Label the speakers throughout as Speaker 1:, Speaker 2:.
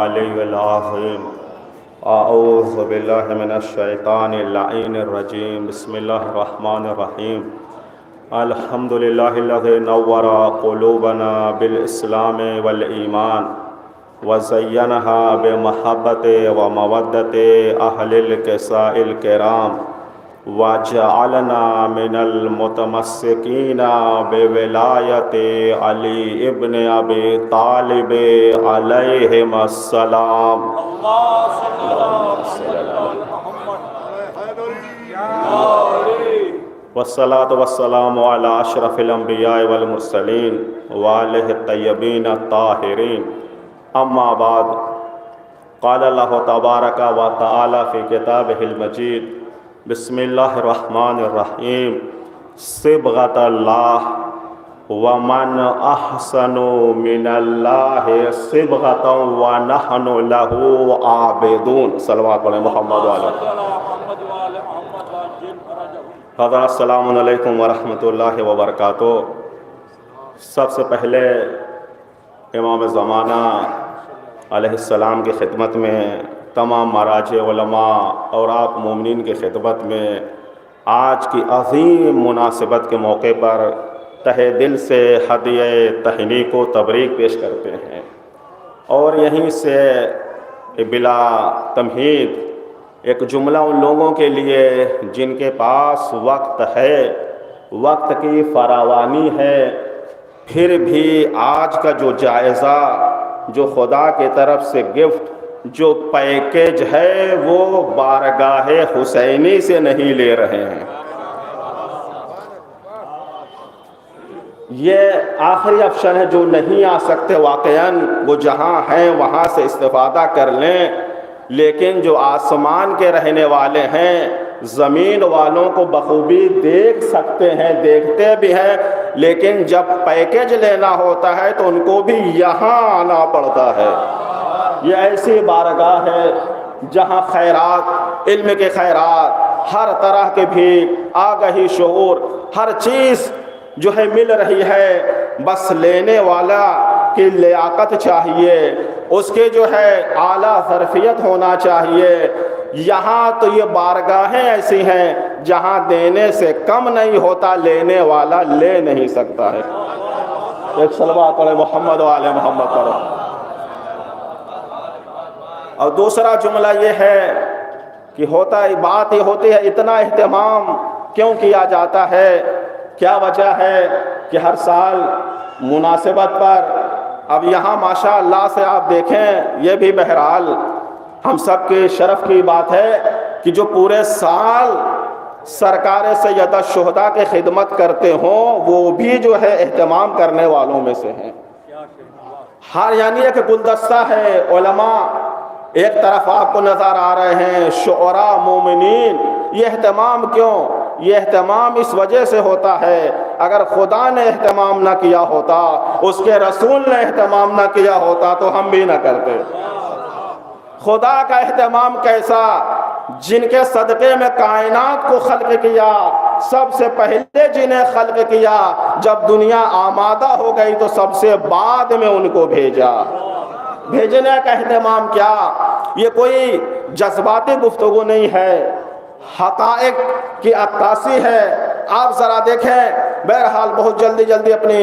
Speaker 1: علیہ العظیم اعوذ باللہ من الشیطان اللعین الرجیم بسم اللہ الرحمن الرحیم الحمدللہ الذی نور قلوبنا بالاسلام والایمان وزینها بمحبت ومودت اہل الکساء الکرام وجعلنا من المتمسکین بولایت علی ابن ابی طالب علیہم السلام والصلاة والسلام علی اشرف الانبیاء والمرسلین وآلہ الطیبین الطاہرین اما بعد قال اللہ تبارک و تعالی فی کتابہ المجید بسم اللہ الرحمن الرحیم صبغۃ اللہ ومن احسن من اللہ صبغۃ ونحن لہ عابدون صلوات علی محمد وعلی حضرت السلام علیکم ورحمۃ اللہ وبرکاتہ۔ سب سے پہلے امام زمانہ علیہ السلام کی خدمت میں، تمام مراجع علماء اور آپ مومنین کی خدمت میں آج کی عظیم مناسبت کے موقع پر تہہ دل سے ہدیہ تہنیک و تبریک پیش کرتے ہیں، اور یہیں سے بلا تمہید ایک جملہ ان لوگوں کے لیے جن کے پاس وقت ہے، وقت کی فراوانی ہے، پھر بھی آج کا جو جائزہ، جو خدا کی طرف سے گفٹ، جو پیکیج ہے، وہ بارگاہ حسینی سے نہیں لے رہے ہیں۔ یہ آخری آپشن ہے، جو نہیں آ سکتے واقعاً وہ جہاں ہیں وہاں سے استفادہ کر لیں، لیکن جو آسمان کے رہنے والے ہیں، زمین والوں کو بخوبی دیکھ سکتے ہیں، دیکھتے بھی ہیں، لیکن جب پیکیج لینا ہوتا ہے تو ان کو بھی یہاں آنا پڑتا ہے۔ یہ ایسی بارگاہ ہے جہاں خیرات، علم کے خیرات، ہر طرح کے بھی آگہی، شعور، ہر چیز جو ہے مل رہی ہے، بس لینے والا کی لیاقت چاہیے، اس کے جو ہے اعلیٰ ظرفیت ہونا چاہیے۔ یہاں تو یہ بارگاہیں ایسی ہیں جہاں دینے سے کم نہیں ہوتا، لینے والا لے نہیں سکتا ہے۔ ایک صلوات علی محمد و آل محمد کرو۔ اور دوسرا جملہ یہ ہے کہ بات یہ ہوتی ہے، اتنا اہتمام کیوں کیا جاتا ہے؟ کیا وجہ ہے کہ ہر سال مناسبت پر، اب یہاں ماشاء اللہ سے آپ دیکھیں، یہ بھی بہرحال ہم سب کے شرف کی بات ہے کہ جو پورے سال سرکار سید الشہداء کے خدمت کرتے ہوں، وہ بھی جو ہے اہتمام کرنے والوں میں سے ہیں۔ ہر یعنی ایک گلدستہ ہے، علماء ایک طرف آپ کو نظر آ رہے ہیں، شعراء، مومنین۔ یہ اہتمام کیوں؟ یہ اہتمام اس وجہ سے ہوتا ہے، اگر خدا نے اہتمام نہ کیا ہوتا، اس کے رسول نے اہتمام نہ کیا ہوتا تو ہم بھی نہ کرتے۔ خدا کا اہتمام کیسا؟ جن کے صدقے میں کائنات کو خلق کیا، سب سے پہلے جنہیں خلق کیا، جب دنیا آمادہ ہو گئی تو سب سے بعد میں ان کو بھیجا۔ بھیجنے کا اہتمام کیا؟ یہ کوئی جذباتی گفتگو نہیں ہے، حقائق کی عکاسی ہے۔ آپ ذرا دیکھیں، بہرحال بہت جلدی اپنی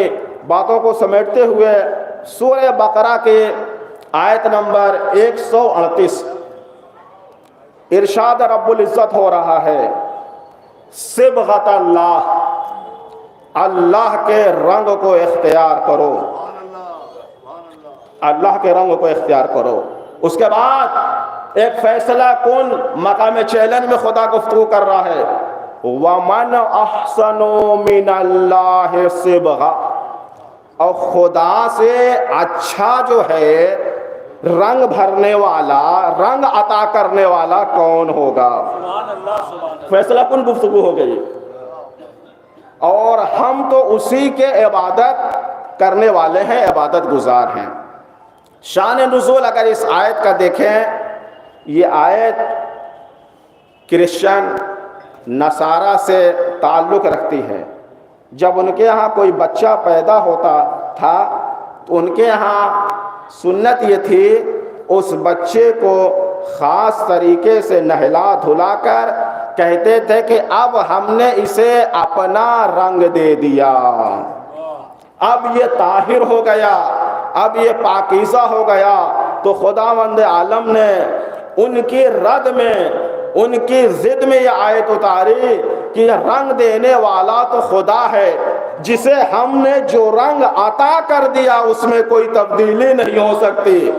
Speaker 1: باتوں کو سمیٹتے ہوئے سورہ بقرہ کے آیت نمبر 138 ارشاد رب العزت ہو رہا ہے، صبغۃ اللہ، اللہ کے رنگ کو اختیار کرو، اللہ کے رنگ کو اختیار کرو۔ اس کے بعد ایک فیصلہ کن مقام چیلنج میں خدا گفتگو کر رہا ہے، وَمَنْ أَحْسَنُ مِنَ اللَّهِ صِبْغَةً، اور خدا سے اچھا جو ہے رنگ بھرنے والا، رنگ عطا کرنے والا کون ہوگا؟ فیصلہ کن گفتگو ہو گئی، اور ہم تو اسی کے عبادت کرنے والے ہیں، عبادت گزار ہیں۔ شان نزول اگر اس آیت کا دیکھیں، یہ آیت کرسچن، نصارہ سے تعلق رکھتی ہے۔ جب ان کے یہاں کوئی بچہ پیدا ہوتا تھا تو ان کے یہاں سنت یہ تھی اس بچے کو خاص طریقے سے نہلا دھلا کر کہتے تھے کہ اب ہم نے اسے اپنا رنگ دے دیا، اب یہ طاہر ہو گیا، اب یہ پاکیزہ ہو گیا۔ تو خداوند عالم نے ان کی رد میں، ان کی ضد میں یہ آیت اتاری کہ رنگ دینے والا تو خدا ہے، جسے ہم نے جو رنگ عطا کر دیا اس میں کوئی تبدیلی نہیں ہو سکتی۔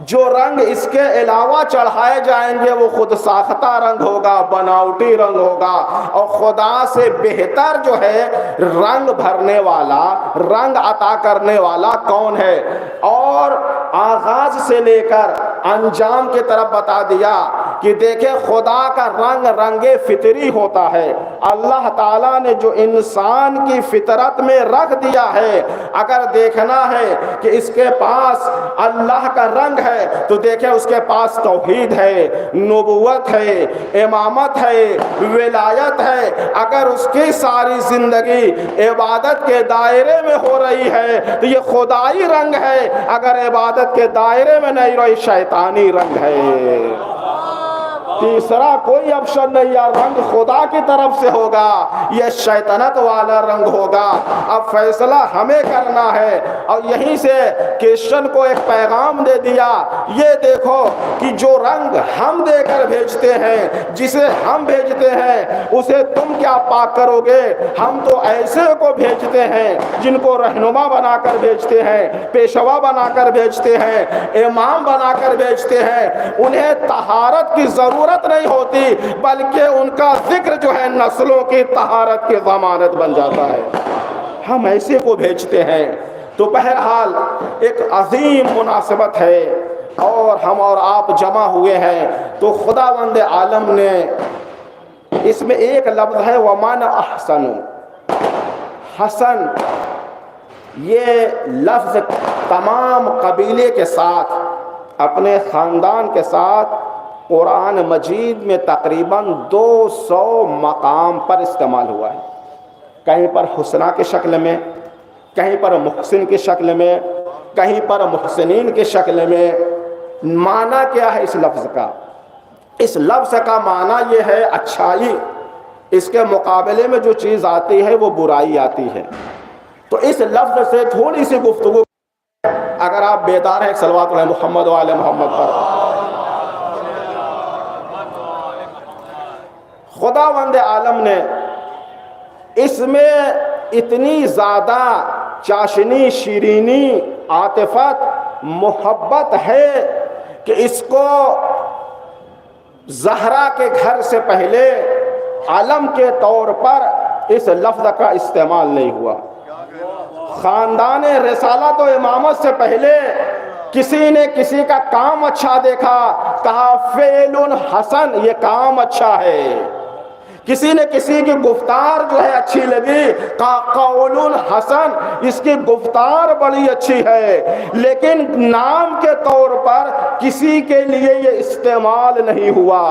Speaker 1: جو رنگ اس کے علاوہ چڑھائے جائیں گے وہ خود ساختہ رنگ ہوگا، بناوٹی رنگ ہوگا، اور خدا سے بہتر جو ہے رنگ بھرنے والا، رنگ عطا کرنے والا کون ہے؟ اور آغاز سے لے کر انجام کی طرف بتا دیا کہ دیکھیں خدا کا رنگ رنگ فطری ہوتا ہے۔ اللہ تعالیٰ نے جو انسان کی فطرت میں رکھ دیا ہے، اگر دیکھنا ہے کہ اس کے پاس اللہ کا رنگ ہے تو دیکھیں اس کے پاس توحید ہے، نبوت ہے، امامت ہے، ولایت ہے۔ اگر اس کی ساری زندگی عبادت کے دائرے میں ہو رہی ہے تو یہ خدائی رنگ ہے، اگر عبادت کے دائرے میں نہیں رہی شیطانی رنگ ہے۔ تیسرا کوئی آپشن نہیں، یا رنگ خدا کی طرف سے ہوگا یہ شیطنت والا رنگ ہوگا۔ اب فیصلہ ہمیں کرنا ہے، اور یہیں سے کرسچن کو ایک پیغام دے دیا، یہ دیکھو کہ جو رنگ ہم دے کر بھیجتے ہیں، جسے ہم بھیجتے ہیں اسے تم کیا پاک کرو گے؟ ہم تو ایسے کو بھیجتے ہیں جن کو رہنما بنا کر بھیجتے ہیں، پیشوا بنا کر بھیجتے ہیں، امام بنا کر بھیجتے ہیں۔ انہیں طہارت کی ضرورت نہیں ہوتی، بلکہ ان کا ذکر جو ہے نسلوں کی طہارت کی ضمانت بن جاتا ہے۔ ہم ایسے کو بھیجتے ہیں۔ تو بہرحال ایک عظیم مناسبت ہے، اور ہم اور آپ جمع ہوئے ہیں تو خداوند عالم نے اس میں ایک لفظ ہے وَمَنْ أَحْسَنُ، حسن، یہ لفظ تمام قبیلے کے ساتھ، اپنے خاندان کے ساتھ قرآن مجید میں تقریباً 200 مقام پر استعمال ہوا ہے۔ کہیں پر حسنہ کی شکل میں، کہیں پر محسن کی شکل میں، کہیں پر محسنین کی شکل میں۔ معنی کیا ہے اس لفظ کا؟ اس لفظ کا معنی یہ ہے اچھائی، اس کے مقابلے میں جو چیز آتی ہے وہ برائی آتی ہے۔ تو اس لفظ سے تھوڑی سی گفتگو، اگر آپ بیدار ہیں صلوات علی محمد و آل محمد پر۔ خداوند عالم نے اس میں اتنی زیادہ چاشنی، شیرینی، عاطفت، محبت ہے کہ اس کو زہرا کے گھر سے پہلے علم کے طور پر اس لفظ کا استعمال نہیں ہوا۔ خاندان رسالت و امامت سے پہلے کسی نے کسی کا کام اچھا دیکھا، کہا فعل حسن، یہ کام اچھا ہے۔ کسی نے کسی کی گفتار جو ہے اچھی لگی، کہا قول حسن، اس کی گفتار بڑی اچھی ہے، لیکن نام کے طور پر کسی کے لیے یہ استعمال نہیں ہوا۔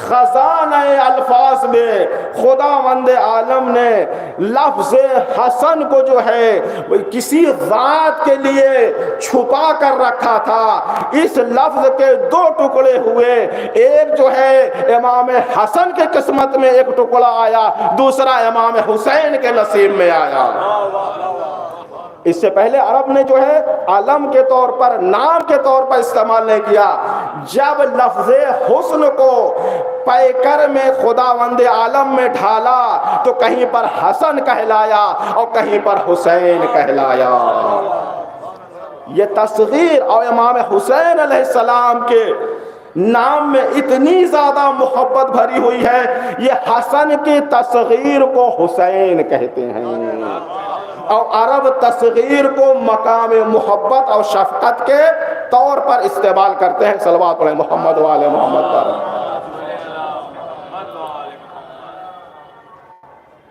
Speaker 1: خزانہ الفاظ میں خداوند عالم نے لفظ حسن کو جو ہے کسی ذات کے لیے چھپا کر رکھا تھا۔ اس لفظ کے دو ٹکڑے ہوئے، ایک جو ہے امام حسن کے قسمت میں ایک ٹکڑا آیا، دوسرا امام حسین کے نصیب میں آیا۔ اس سے پہلے عرب نے جو ہے علم کے طور پر، نام کے طور پر استعمال نہیں کیا۔ جب لفظ حسن کو پیکر میں خداوند عالم میں ڈھالا تو کہیں پر حسن کہلایا اور کہیں پر حسین کہلایا۔ یہ تصغیر اور امام حسین علیہ السلام کے نام میں اتنی زیادہ محبت بھری ہوئی ہے، یہ حسن کی تصغیر کو حسین کہتے ہیں، اور عرب تصغیر کو مقام محبت اور شفقت کے طور پر استعمال کرتے ہیں۔ صلوات علی محمد و آل محمد پر۔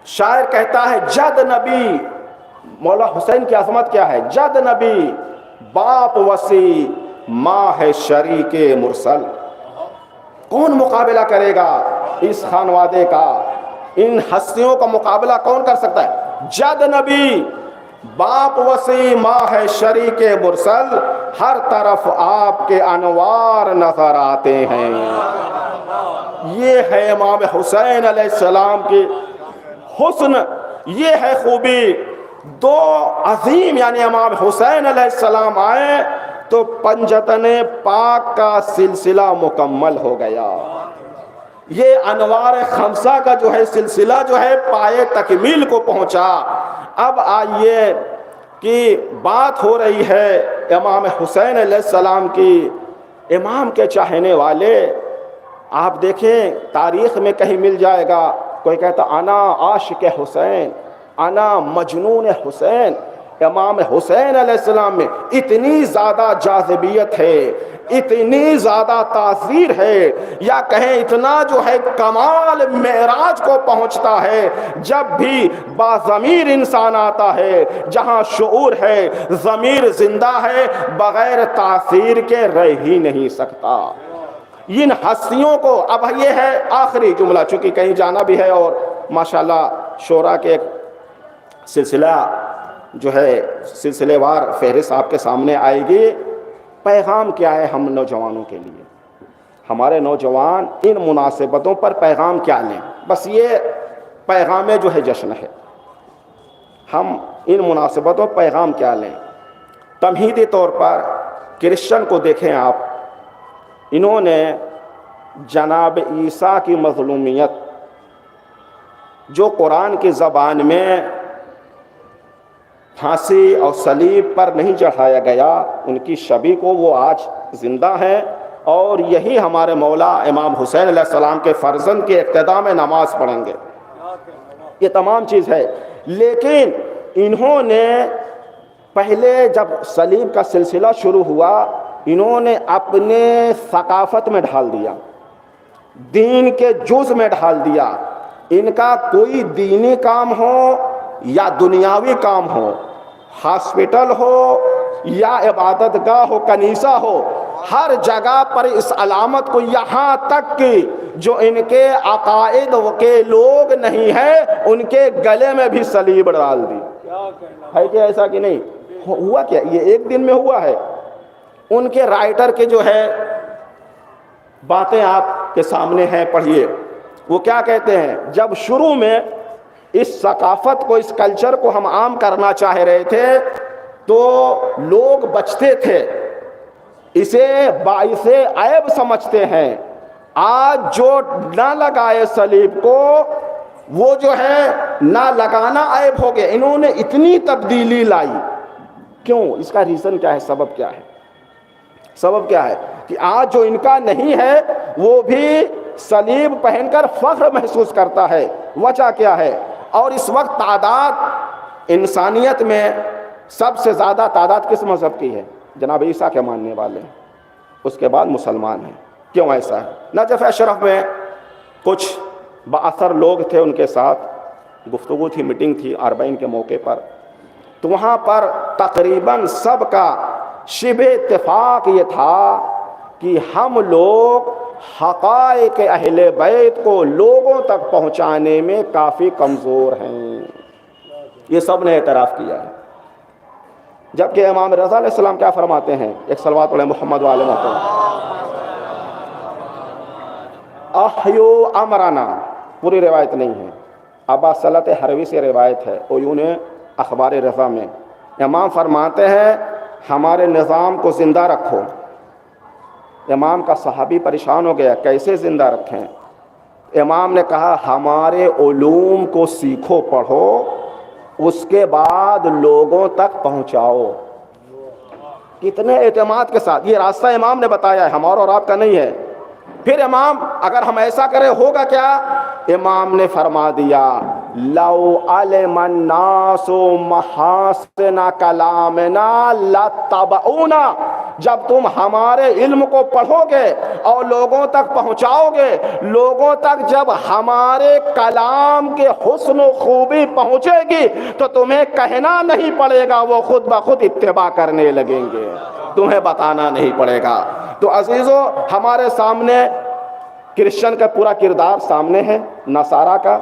Speaker 1: شاعر کہتا ہے جد نبی، مولا حسین کی عظمت کیا ہے، جد نبی باپ وسیع ماں ہے شریک مرسل۔ کون مقابلہ کرے گا اس خانوادے کا؟ ان ہستیوں کا مقابلہ کون کر سکتا ہے؟ جد نبی باپ وسیع ماں ہے شریک مرسل، ہر طرف آپ کے انوار نظر آتے ہیں۔ یہ ہے امام حسین علیہ السلام کی حسن، یہ ہے خوبی۔ دو عظیم یعنی امام حسین علیہ السلام آئے تو پنجتن پاک کا سلسلہ مکمل ہو گیا۔ یہ انوار خمسہ کا جو ہے سلسلہ جو ہے پائے تکمیل کو پہنچا۔ اب آئیے کہ بات ہو رہی ہے امام حسین علیہ السلام کی۔ امام کے چاہنے والے آپ دیکھیں تاریخ میں کہیں مل جائے گا، کوئی کہتا انا عاشق حسین، انا مجنون حسین۔ امام حسین علیہ السلام میں اتنی زیادہ جاذبیت ہے، اتنی زیادہ تاثیر ہے، یا کہیں اتنا جو ہے کمال معراج کو پہنچتا ہے، جب بھی باضمیر انسان آتا ہے، جہاں شعور ہے، ضمیر زندہ ہے، بغیر تاثیر کے رہ ہی نہیں سکتا۔ ان ہستیوں کو اب یہ ہے آخری جملہ، چونکہ کہیں جانا بھی ہے اور ماشاءاللہ شورا کے ایک سلسلہ جو ہے سلسلے وار فہرست آپ کے سامنے آئے گی۔ پیغام کیا ہے ہم نوجوانوں کے لیے؟ ہمارے نوجوان ان مناسبتوں پر پیغام کیا لیں؟ بس یہ پیغام جو ہے جشن ہے، ہم ان مناسبتوں پر پیغام کیا لیں؟ تمہیدی طور پر کرسچن کو دیکھیں آپ، انہوں نے جناب عیسیٰ کی مظلومیت جو قرآن کی زبان میں پھانسی اور صلیب پر نہیں چڑھایا گیا، ان کی شبیہ کو وہ آج زندہ ہیں، اور یہی ہمارے مولا امام حسین علیہ السلام کے فرزند کے اقتداء میں نماز پڑھیں گے۔ یہ تمام چیز ہے، لیکن انہوں نے پہلے جب صلیب کا سلسلہ شروع ہوا، انہوں نے اپنے ثقافت میں ڈھال دیا، دین کے جز میں ڈھال دیا۔ ان کا کوئی دینی کام ہو یا دنیاوی کام ہو، ہاسپٹل ہو یا عبادت گاہ ہو، کنیسہ ہو، ہر جگہ پر اس علامت کو، یہاں تک کہ جو ان کے عقائد کے لوگ نہیں ہیں ان کے گلے میں بھی صلیب ڈال دی۔ ہے کیا ایسا کہ نہیں ہوا؟ کیا یہ ایک دن میں ہوا ہے؟ ان کے رائٹر کے جو ہے باتیں آپ کے سامنے ہیں، پڑھیے۔ وہ کیا کہتے ہیں؟ جب شروع میں اس ثقافت کو، اس کلچر کو ہم عام کرنا چاہ رہے تھے تو لوگ بچتے تھے، اسے باعث عیب سمجھتے ہیں۔ آج جو نہ لگائے صلیب کو، وہ جو ہے نہ لگانا عیب ہو گیا۔ انہوں نے اتنی تبدیلی لائی، کیوں؟ اس کا ریزن کیا ہے؟ سبب کیا ہے؟ سبب کیا ہے کہ آج جو ان کا نہیں ہے وہ بھی صلیب پہن کر فخر محسوس کرتا ہے۔ وجہ کیا ہے؟ اور اس وقت تعداد انسانیت میں سب سے زیادہ تعداد کس مذہب کی ہے؟ جناب عیسیٰ کے ماننے والے ہیں، اس کے بعد مسلمان ہیں۔ کیوں ایسا ہے؟ نجف اشرف میں کچھ بااثر لوگ تھے، ان کے ساتھ گفتگو تھی، میٹنگ تھی اربعین کے موقع پر، تو وہاں پر تقریباً سب کا شبہ اتفاق یہ تھا کہ ہم لوگ حقائق اہل بیت کو لوگوں تک پہنچانے میں کافی کمزور ہیں۔ یہ سب نے اعتراف کیا ہے۔ جبکہ امام رضا علیہ السلام کیا فرماتے ہیں؟ ایک صلوات علی محمد وعلی محمد، احیو امرنا، پوری روایت نہیں ہے، ابا صلت حروی سے روایت ہے، عیون اخبار رضا میں امام فرماتے ہیں ہمارے نظام کو زندہ رکھو۔ امام کا صحابی پریشان ہو گیا، کیسے زندہ رکھیں؟ امام نے کہا ہمارے علوم کو سیکھو، پڑھو، اس کے بعد لوگوں تک پہنچاؤ۔ کتنے اعتماد کے ساتھ یہ راستہ امام نے بتایا ہے، ہمارا اور آپ کا نہیں ہے۔ پھر امام اگر ہم ایسا کریں ہوگا کیا؟ امام نے فرما دیا لو علم الناس محاسن کلامنا لاتبعونا، جب تم ہمارے علم کو پڑھو گے اور لوگوں تک پہنچاؤ گے، لوگوں تک جب ہمارے کلام کے حسن و خوبی پہنچے گی تو تمہیں کہنا نہیں پڑے گا، وہ خود بخود اتباع کرنے لگیں گے، تمہیں بتانا نہیں پڑے گا۔ تو عزیزو، ہمارے سامنے کرسچن کا پورا کردار سامنے ہے، نصارہ کا،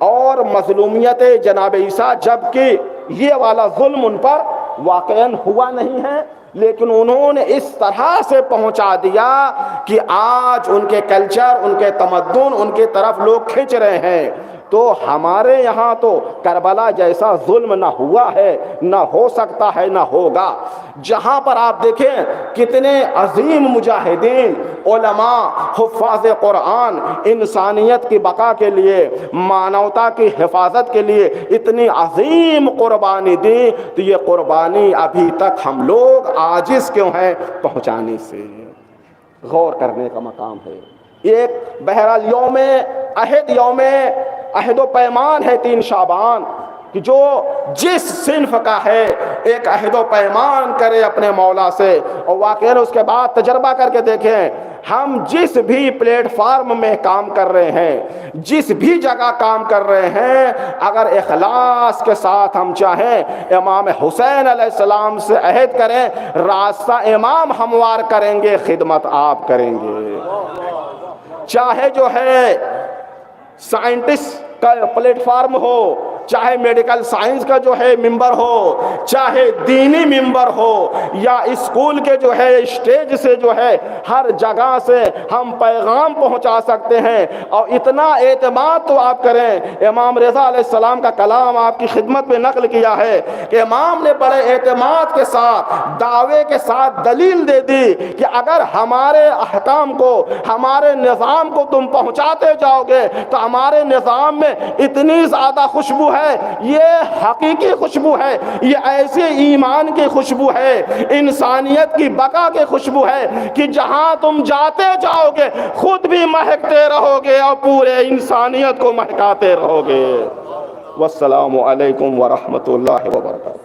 Speaker 1: اور مظلومیت جناب عیسیٰ، جبکہ یہ والا ظلم ان پر واقعاً ہوا نہیں ہے، لیکن انہوں نے اس طرح سے پہنچا دیا کہ آج ان کے کلچر، ان کے تمدن، ان کے طرف لوگ کھنچ رہے ہیں۔ تو ہمارے یہاں تو کربلا جیسا ظلم نہ ہوا ہے، نہ ہو سکتا ہے، نہ ہوگا۔ جہاں پر آپ دیکھیں کتنے عظیم مجاہدین، علماء، حفاظ قرآن انسانیت کی بقا کے لیے، مانوتا کی حفاظت کے لیے اتنی عظیم قربانی دی، تو یہ قربانی ابھی تک ہم لوگ عاجز کیوں ہیں پہنچانے سے؟ غور کرنے کا مقام ہے۔ ایک بہرحال یوم عہد و پیمان ہے 3 شعبان، کہ جو جس صنف کا ہے ایک عہد و پیمان کرے اپنے مولا سے، اور واقعاً اس کے بعد تجربہ کر کے دیکھیں، ہم جس بھی پلیٹ فارم میں کام کر رہے ہیں، جس بھی جگہ کام کر رہے ہیں، اگر اخلاص کے ساتھ ہم چاہیں امام حسین علیہ السلام سے عہد کریں، راستہ امام ہموار کریں گے، خدمت آپ کریں گے۔ چاہے جو ہے سائنٹسٹ کا پلیٹ فارم ہو، چاہے میڈیکل سائنس کا جو ہے ممبر ہو، چاہے دینی ممبر ہو، یا اسکول کے جو ہے اسٹیج سے جو ہے ہر جگہ سے ہم پیغام پہنچا سکتے ہیں۔ اور اتنا اعتماد تو آپ کریں، امام رضا علیہ السلام کا کلام آپ کی خدمت میں نقل کیا ہے کہ امام نے بڑے اعتماد کے ساتھ، دعوے کے ساتھ دلیل دے دی کہ اگر ہمارے احکام کو، ہمارے نظام کو تم پہنچاتے جاؤ گے تو ہمارے نظام میں اتنی زیادہ خوشبو ہے، یہ حقیقی خوشبو ہے، یہ ایسے ایمان کی خوشبو ہے، انسانیت کی بقا کی خوشبو ہے کہ جہاں تم جاتے جاؤ گے خود بھی مہکتے رہو گے اور پورے انسانیت کو مہکاتے رہو گے۔ والسلام علیکم ورحمۃ اللہ وبرکاتہ۔